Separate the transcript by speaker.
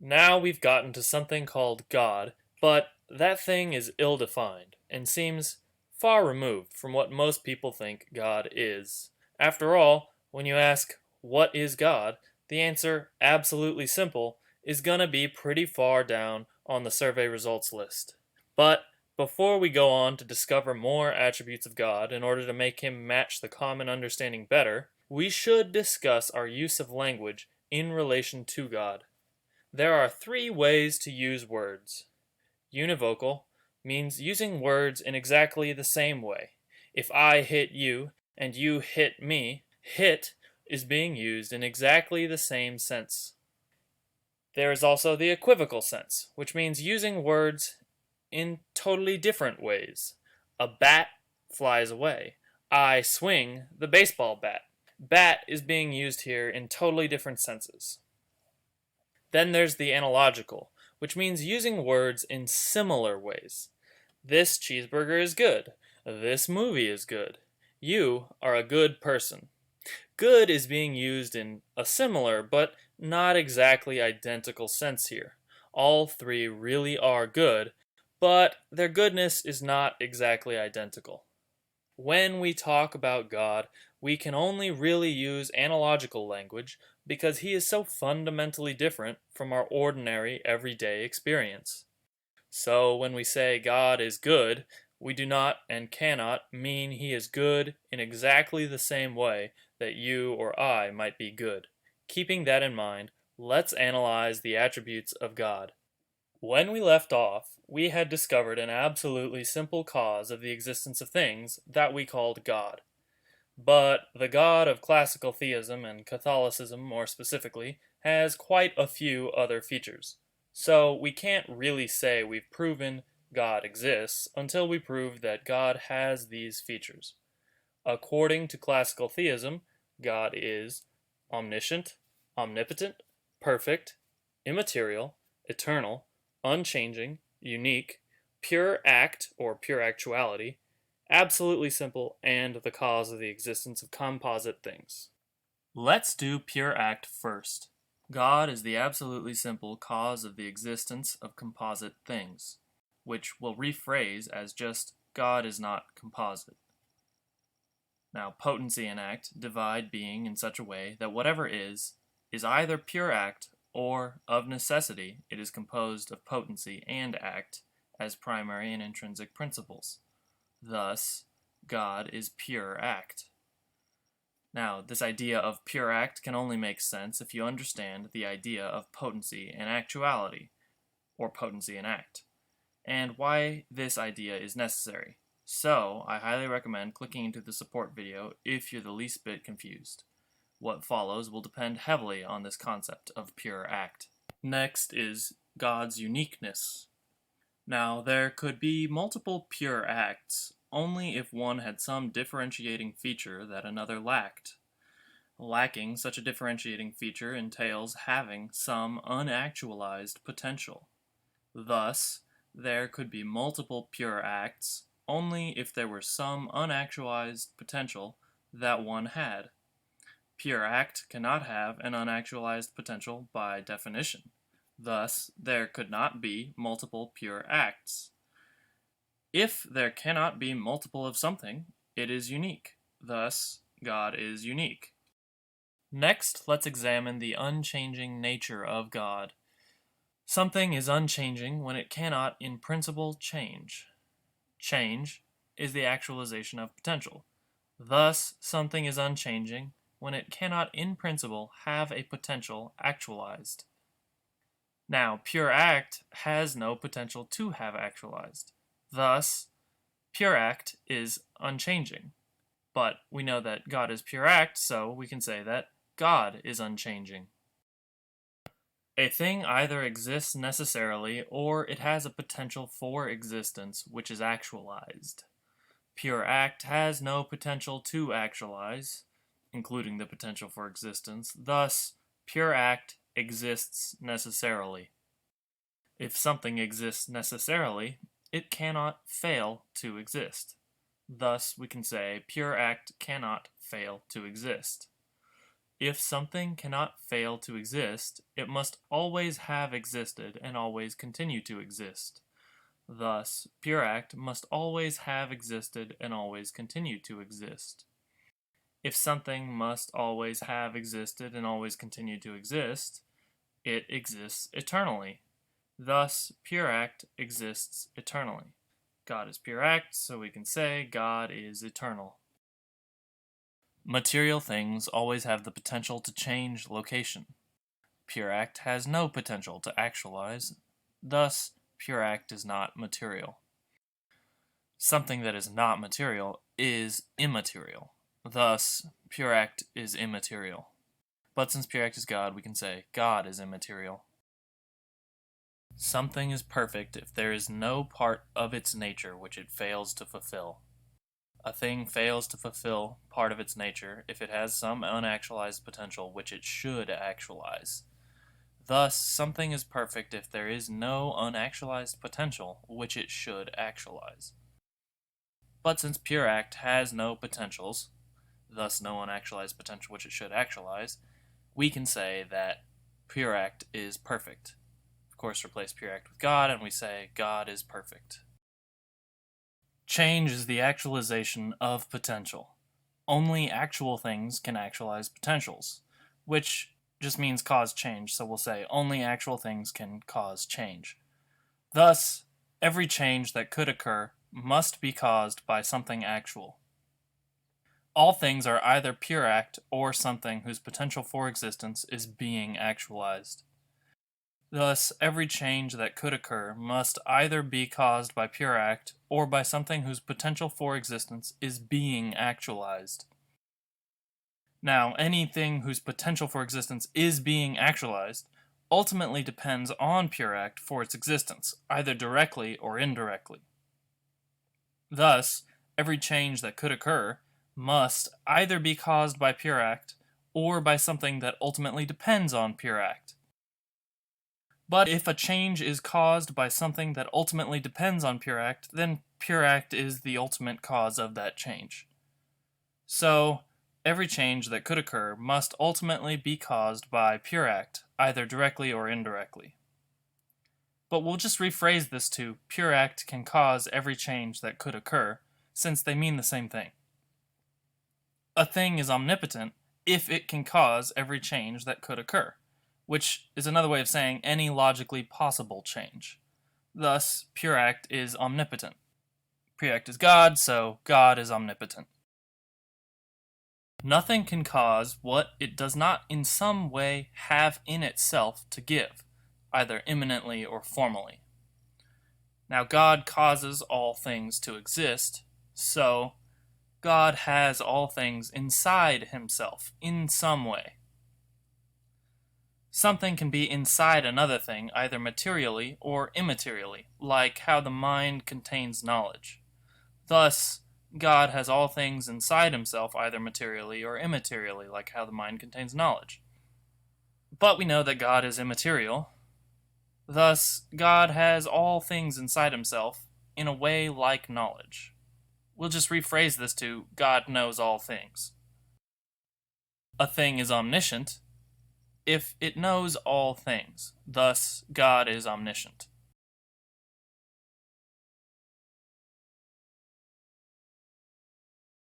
Speaker 1: Now we've gotten to something called God, but that thing is ill-defined and seems far removed from what most people think God is. After all, when you ask, what is God? The answer, absolutely simple, is gonna be pretty far down on the survey results list. But before we go on to discover more attributes of God in order to make him match the common understanding better, we should discuss our use of language in relation to God. There are three ways to use words. Univocal means using words in exactly the same way. If I hit you and you hit me, hit is being used in exactly the same sense. There is also the equivocal sense, which means using words in totally different ways. A bat flies away. I swing the baseball bat. Bat is being used here in totally different senses. Then there's the analogical, which means using words in similar ways. This cheeseburger is good. This movie is good. You are a good person. Good is being used in a similar but not exactly identical sense here. All three really are good, but their goodness is not exactly identical. When we talk about God, we can only really use analogical language because he is so fundamentally different from our ordinary everyday experience. So when we say God is good, we do not and cannot mean he is good in exactly the same way that you or I might be good. Keeping that in mind, let's analyze the attributes of God. When we left off, we had discovered an absolutely simple cause of the existence of things that we called God. But the God of classical theism and Catholicism, more specifically, has quite a few other features. So we can't really say we've proven God exists until we prove that God has these features. According to classical theism, God is omniscient, omnipotent, perfect, immaterial, eternal, unchanging, unique, pure act or pure actuality, absolutely simple, and the cause of the existence of composite things. Let's do pure act first. God is the absolutely simple cause of the existence of composite things, which we'll rephrase as just God is not composite. Now, potency and act divide being in such a way that whatever is either pure act or, of necessity, it is composed of potency and act as primary and intrinsic principles. Thus, God is pure act. Now, this idea of pure act can only make sense if you understand the idea of potency and actuality, or potency and act, and why this idea is necessary. So, I highly recommend clicking into the support video if you're the least bit confused. What follows will depend heavily on this concept of pure act. Next is God's uniqueness. Now, there could be multiple pure acts only if one had some differentiating feature that another lacked. Lacking such a differentiating feature entails having some unactualized potential. Thus, there could be multiple pure acts only if there were some unactualized potential that one had. Pure act cannot have an unactualized potential by definition. Thus, there could not be multiple pure acts. If there cannot be multiple of something, it is unique. Thus, God is unique. Next, let's examine the unchanging nature of God. Something is unchanging when it cannot, in principle, change. Change is the actualization of potential. Thus, something is unchanging when it cannot, in principle, have a potential actualized. Now, pure act has no potential to have actualized. Thus, pure act is unchanging. But we know that God is pure act, so we can say that God is unchanging. A thing either exists necessarily or it has a potential for existence which is actualized. Pure act has no potential to actualize, including the potential for existence. Thus, pure act exists necessarily. If something exists necessarily, it cannot fail to exist. Thus, we can say pure act cannot fail to exist. If something cannot fail to exist, it must always have existed and always continue to exist. Thus, pure act must always have existed and always continue to exist. If something must always have existed and always continue to exist, it exists eternally. Thus, pure act exists eternally. God is pure act, so we can say God is eternal. Material things always have the potential to change location. Pure act has no potential to actualize. Thus, pure act is not material. Something that is not material is immaterial. Thus, pure act is immaterial. But since pure act is God, we can say God is immaterial. Something is perfect if there is no part of its nature which it fails to fulfill. A thing fails to fulfill part of its nature if it has some unactualized potential which it should actualize. Thus, something is perfect if there is no unactualized potential which it should actualize. But since pure act has no potentials, thus no unactualized potential which it should actualize, we can say that pure act is perfect. Of course, replace pure act with God, and we say God is perfect. Change is the actualization of potential. Only actual things can actualize potentials, which just means cause change, so we'll say only actual things can cause change. Thus, every change that could occur must be caused by something actual. All things are either pure act or something whose potential for existence is being actualized. Thus, every change that could occur must either be caused by pure act or by something whose potential for existence is being actualized. Now, anything whose potential for existence is being actualized ultimately depends on pure act for its existence, either directly or indirectly. Thus, every change that could occur must either be caused by pure act or by something that ultimately depends on pure act. But if a change is caused by something that ultimately depends on pure act, then pure act is the ultimate cause of that change. So, every change that could occur must ultimately be caused by pure act, either directly or indirectly. But we'll just rephrase this to pure act can cause every change that could occur, since they mean the same thing. A thing is omnipotent if it can cause every change that could occur, which is another way of saying any logically possible change. Thus, pure act is omnipotent. Pure act is God, so God is omnipotent. Nothing can cause what it does not in some way have in itself to give, either immanently or formally. Now, God causes all things to exist, so God has all things inside himself in some way. Something can be inside another thing either materially or immaterially, like how the mind contains knowledge. Thus, God has all things inside himself either materially or immaterially, like how the mind contains knowledge. But we know that God is immaterial. Thus, God has all things inside himself in a way like knowledge. We'll just rephrase this to God knows all things. A thing is omniscient if it knows all things. Thus, God is omniscient.